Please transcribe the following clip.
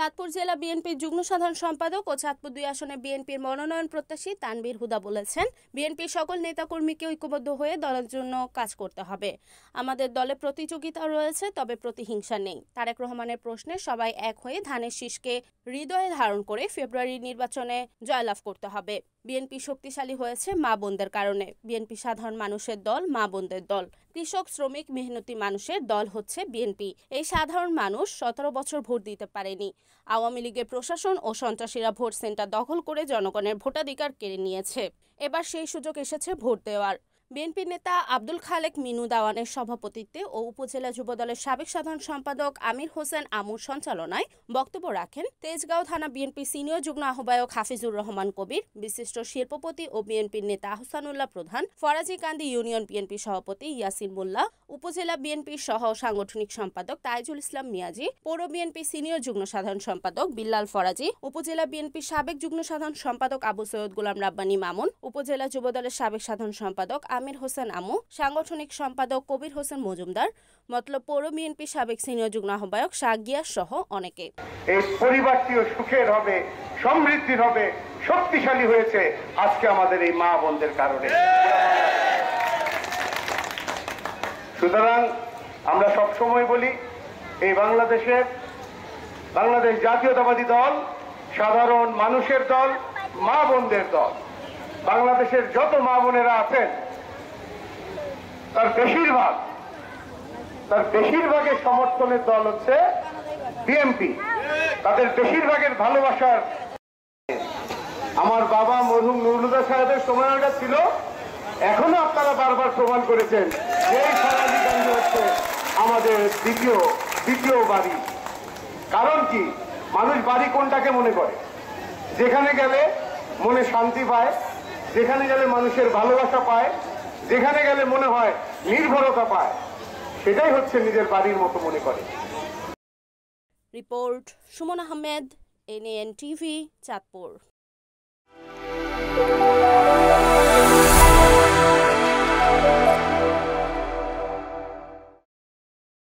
চাঁদপুর জেলা বিএনপির যুগ্ম সাধারণ সম্পাদক ও চাঁদপুর ২ আসনে বিএনপির মনোনয়ন প্রত্যাশী তানভীর হুদা বলেছেন, বিএনপির সকল নেতাকর্মীকে ঐক্যবদ্ধ হয়ে দলের জন্য কাজ করতে হবে। আমাদের দলে প্রতিযোগিতা রয়েছে, তবে প্রতিহিংসা নেই। তারেক রহমানের প্রশ্নে সবাই এক হয়ে ধানের শীষকে হৃদয়ে ধারণ করে ফেব্রুয়ারির নির্বাচনে জয়লাভ করতে হবে। বিএনপি শক্তিশালী হয়েছে মা বোনদের কারণে। বিএনপি সাধারণ মানুষের দল, মা বোনদের দল। কৃষক, শ্রমিক, মেহনতি মানুষের দল হচ্ছে বিএনপি। এই সাধারণ মানুষ ১৭ বছর ভোট দিতে পারেনি। আওয়ামী লীগের প্রশাসন ও সন্ত্রাসীরা ভোট সেন্টার দখল করে জনগণের ভোটাধিকার কেড়ে নিয়েছে। এবার সেই সুযোগ এসেছে ভোট দেওয়ার। বিএনপি নেতা আব্দুল খালেক মিনু দাওয়ানের সভাপতিত্বে ও উপজেলা যুবদলের সাবেক সাধারণ সম্পাদক আমির হোসেন আমুর সঞ্চালনায় বক্তব্য রাখেন তেজগাঁও থানা বিএনপি সিনিয়র যুগ্ম আহ্বায়ক হাফিজুর রহমান কবির, বিশিষ্ট শিল্পপতি ও বিএনপির নেতা আহসানুল্লাহ প্রধান, ফরাজিকান্দি ইউনিয়ন বিএনপি সভাপতি ইয়াসিন মোল্লা, উপজেলা বিএনপির সহ সাংগঠনিক সম্পাদক তাইজুল ইসলাম মিয়াজি, পৌর বিএনপি সিনিয়র যুগ্ম সাধারণ সম্পাদক বিল্লাল ফরাজি, উপজেলা বিএনপির সাবেক যুগ্ম সাধারণ সম্পাদক আবু সৈয়দ গোলাম রাব্বানী মামুন, উপজেলা যুবদলের সাবেক সাধারণ সম্পাদক আমির হোসেন আমু, সাংগঠনিক সম্পাদক কবির হোসেন মজুমদার, মতলব পৌর বিএনপি সাবেক সিনিয়র যুগ্ম আহ্বায়ক শাহ গিয়াস সহ অনেকে। এই পরিবারটিও সুখের হবে, সমৃদ্ধির হবে, শক্তিশালী হয়েছে আজকে আমাদের এই মা বোনদের কারণে। সুতরাং আমরা সবসময় বলি, এই বাংলাদেশ জাতীয়তাবাদী দল সাধারণ মানুষের দল, মা বোনদের দল। বাংলাদেশের যত মা বোনেরা আছেন তার বেশিরভাগের সমর্থনের দল হচ্ছে বিএনপি। তাদের বেশিরভাগের ভালোবাসার আমার বাবা মরহুম নুরুল সাহেবের সময়টা ছিল। এখনো আপনারা বারবার প্রমাণ করেছেন যে এই ফরাজিকান্দি হচ্ছে আমাদের দ্বিতীয় বাড়ি। কারণ কি, মানুষ বাড়ি কোনটাকে মনে করে? যেখানে গেলে মনে শান্তি পায়, যেখানে গেলে মানুষের ভালোবাসা পায়, যেখানে গেলে মনে হয় নির্ভরতা পায়, সেটাই হচ্ছে নিজের বাড়ির মতো মনে করে। Report Suman Ahmed, NAN TV, Chandpur.